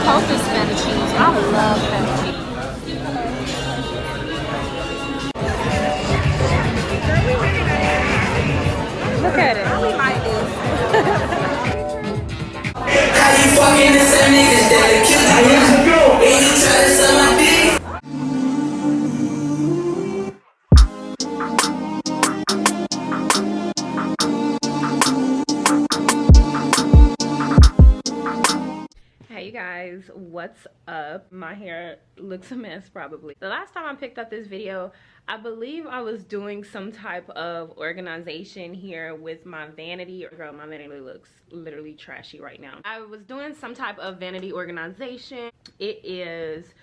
hope it's feta cheese. I love feta cheese. Look at it. We like this. How you fucking the same niggas that killed you? And you try to suck my dick? Hey you guys, what's up? My hair looks a mess probably. The last time I picked up this video, I believe I was doing some type of organization here with my vanity. Girl, my vanity looks literally trashy right now. I was doing some type of vanity organization. It is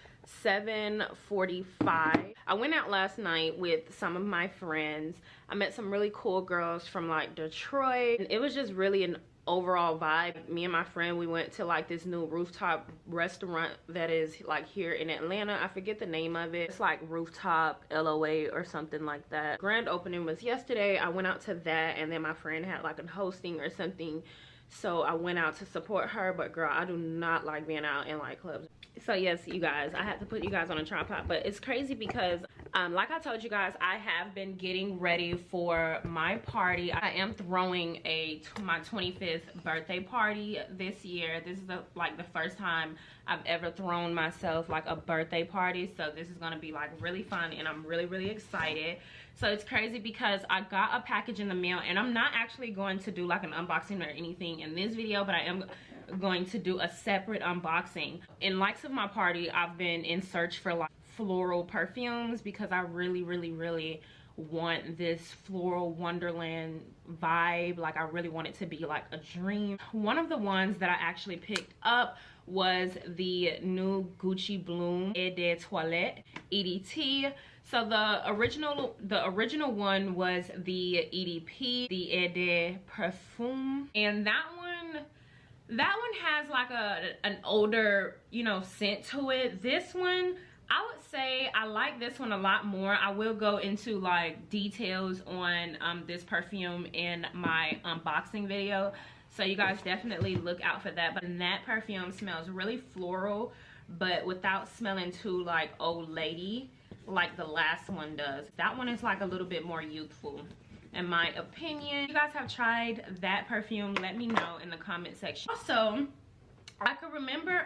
7:45. I went out last night with some of my friends. I met some really cool girls from like Detroit. And it was just really an overall vibe. Me and my friend, we went to like this new rooftop restaurant that is like here in Atlanta. I forget the name of it. It's like Rooftop LOA or something like that. Grand opening was yesterday. I went out to that, and then my friend had like a hosting or something, so I went out to support her. But girl, I do not like being out in like clubs. So yes, you guys, I had to put you guys on a tripod, but it's crazy because like I told you guys, I have been getting ready for my party. I am throwing my 25th birthday party this year. This is like the first time I've ever thrown myself like a birthday party, so this is gonna be like really fun, and I'm really excited. So it's crazy because I got a package in the mail, and I'm not actually going to do like an unboxing or anything in this video, but I am going to do a separate unboxing. In likes of my party, I've been in search for like floral perfumes because I really want this floral wonderland vibe. Like I really want it to be like a dream. One of the ones that I actually picked up was the new Gucci Bloom Eau de Toilette EDT. So the original one was the EDP, the Eau de Perfume, and that one has like an older, you know, scent to it. This one, I would say I like this one a lot more. I will go into like details on this perfume in my unboxing video, so you guys definitely look out for that. But that perfume smells really floral, but without smelling too like old lady like the last one does. That one is like a little bit more youthful in my opinion. If you guys have tried that perfume, let me know in the comment section. Also, I could remember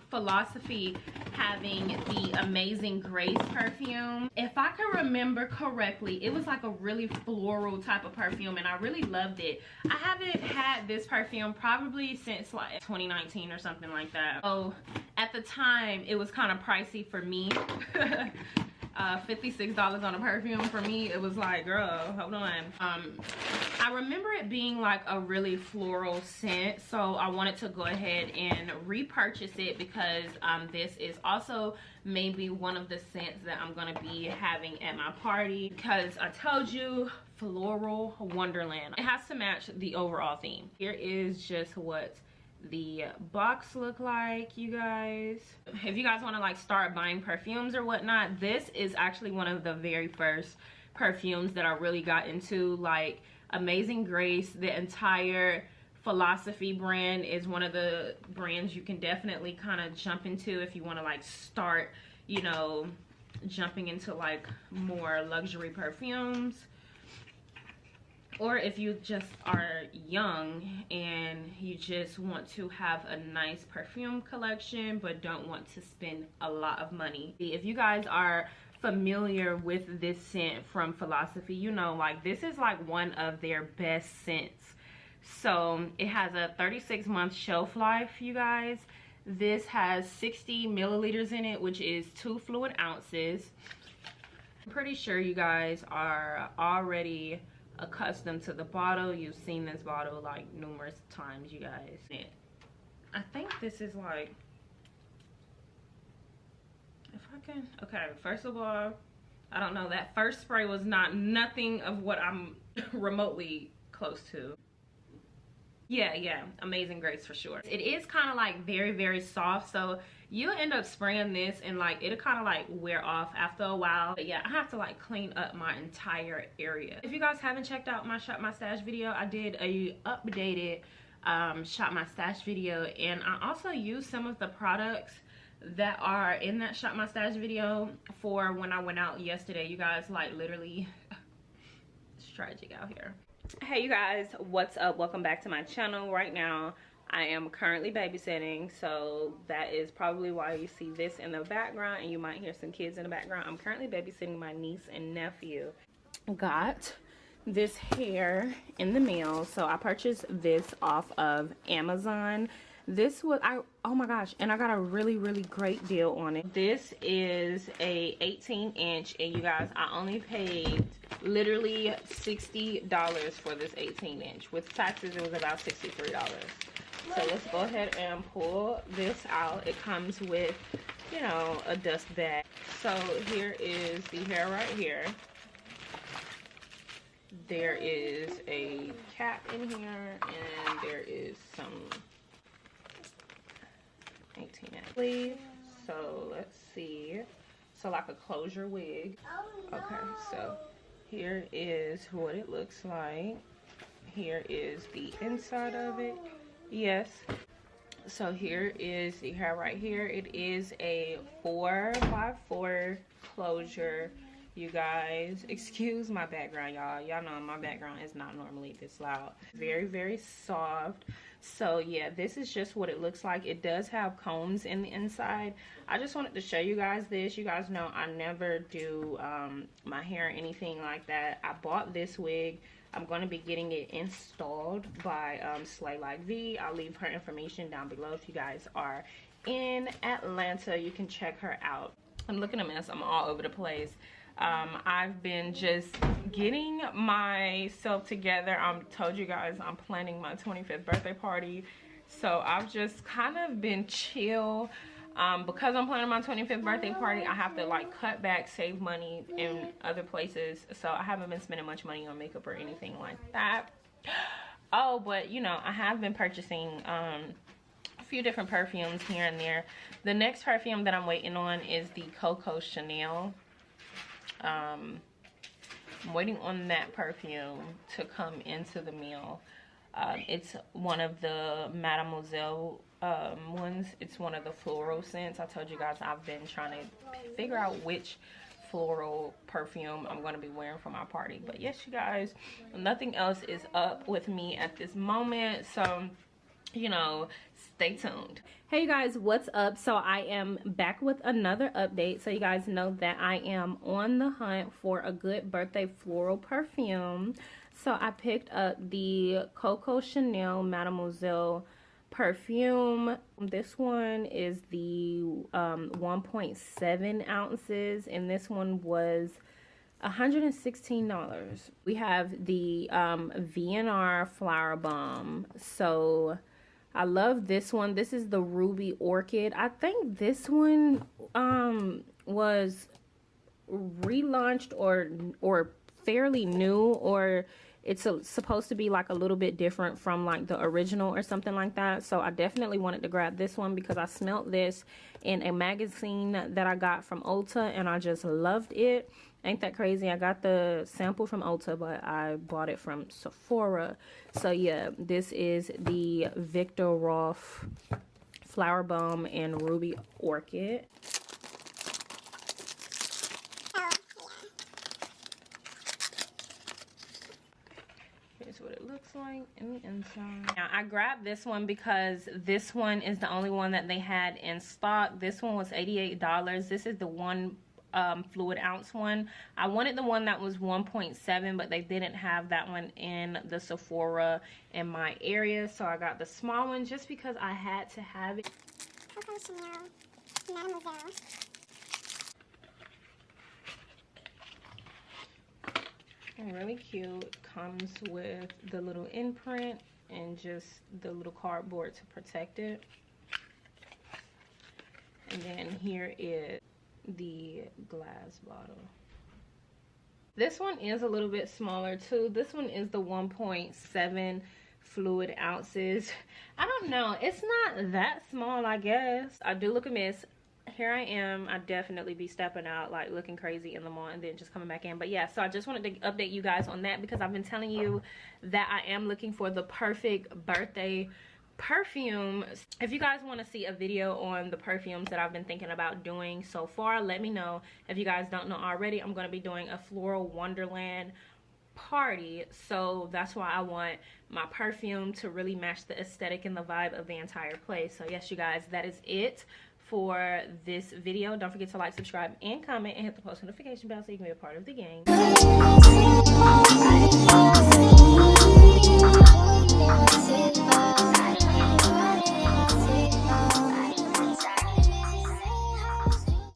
Philosophy having the Amazing Grace perfume. If I can remember correctly, it was like a really floral type of perfume, and I really loved it. I haven't had this perfume probably since like 2019 or something like that. So at the time, it was kind of pricey for me. $56 on a perfume for me, it was like, girl, hold on. I remember it being like a really floral scent, so I wanted to go ahead and repurchase it because this is also maybe one of the scents that I'm gonna be having at my party, because I told you, floral wonderland. It has to match the overall theme. Here is just what the box look like, you guys. If you guys want to like start buying perfumes or whatnot, this is actually one of the very first perfumes that I really got into. Like Amazing Grace, the entire Philosophy brand is one of the brands you can definitely kind of jump into if you want to like start, you know, jumping into like more luxury perfumes. Or if you just are young and you just want to have a nice perfume collection but don't want to spend a lot of money. If you guys are familiar with this scent from Philosophy, you know, like this is like one of their best scents. So it has a 36-month shelf life, you guys. This has 60 milliliters in it, which is 2 fluid ounces. I'm pretty sure you guys are already accustomed to the bottle. You've seen this bottle like numerous times, you guys. I think this is like, if I can, okay, first of all, I don't know, that first spray was nothing of what I'm remotely close to. Yeah, Amazing Grace for sure. It is kind of like very soft, so you'll end up spraying this and like it'll kind of like wear off after a while. But yeah, I have to like clean up my entire area. If you guys haven't checked out my Shop My Stash video, I did a updated Shop My Stash video, and I also used some of the products that are in that Shop My Stash video for when I went out yesterday. You guys, like, literally it's tragic out here. Hey you guys, what's up? Welcome back to my channel. Right now I am currently babysitting, so that is probably why you see this in the background and you might hear some kids in the background. I'm currently babysitting my niece and nephew. Got this hair in the mail, so I purchased this off of Amazon. This was, oh my gosh, and I got a really great deal on it. This is a 18-inch, and you guys, I only paid literally $60 for this 18-inch. With taxes, it was about $63. So let's go ahead and pull this out. It comes with, you know, a dust bag. So here is the hair right here. There is a cap in here, and there is some 18-inch sleeve. So let's see. So like a closure wig. Okay, so here is what it looks like. Here is the inside of it. Yes. So here is the hair right here. It is a 4x4 closure. You guys, excuse my background, y'all know my background is not normally this loud. Very soft. So yeah, this is just what it looks like. It does have combs in the inside. I just wanted to show you guys this. You guys know I never do my hair or anything like that. I bought this wig. I'm going to be getting it installed by Slay Like V. I'll leave her information down below. If you guys are in Atlanta, you can check her out. I'm looking a mess. I'm all over the place. I've been just getting myself together. I told you guys I'm planning my 25th birthday party, so I've just kind of been chill. Because I'm planning my 25th birthday party, I have to like cut back, save money in other places, so I haven't been spending much money on makeup or anything like that. Oh, but you know, I have been purchasing a few different perfumes here and there. The next perfume that I'm waiting on is the Coco Chanel. I'm waiting on that perfume to come into the mail. It's one of the Mademoiselle ones. It's one of the floral scents. I told you guys I've been trying to figure out which floral perfume I'm going to be wearing for my party. But yes, you guys, nothing else is up with me at this moment, so you know, stay tuned. Hey you guys, what's up? So I am back with another update. So you guys know that I am on the hunt for a good birthday floral perfume. So I picked up the Coco Chanel Mademoiselle perfume. This one is the 1.7 ounces, and this one was $116. We have the VNR Flowerbomb. So I love this one. This is the Ruby Orchid. I think this one was relaunched or fairly new, or it's supposed to be like a little bit different from like the original or something like that. So I definitely wanted to grab this one because I smelled this in a magazine that I got from Ulta and I just loved it. Ain't that crazy? I got the sample from Ulta, but I bought it from Sephora. So yeah, this is the Viktor Rolf Flowerbomb and Ruby Orchid. Here's what it looks like in the inside. Now I grabbed this one because this one is the only one that they had in stock. This one was $88. This is the one fluid ounce one. I wanted the one that was 1.7, but they didn't have that one in the Sephora in my area, so I got the small one just because I had to have it. Coco Chanel Mademoiselle. Really cute. Comes with the little imprint and just the little cardboard to protect it. And then here is the glass bottle. This one is a little bit smaller too. This one is the 1.7 fluid ounces. I don't know, it's not that small, I guess. I do look a mess. here I am. I definitely be stepping out like looking crazy in the mall and then just coming back in. But yeah, so I just wanted to update you guys on that because I've been telling you that I am looking for the perfect birthday perfume. If you guys want to see a video on the perfumes that I've been thinking about doing so far, let me know. If you guys don't know already, I'm going to be doing a floral wonderland party, so that's why I want my perfume to really match the aesthetic and the vibe of the entire place. So yes, you guys, that is it for this video. Don't forget to like, subscribe, and comment, and hit the post notification bell so you can be a part of the game.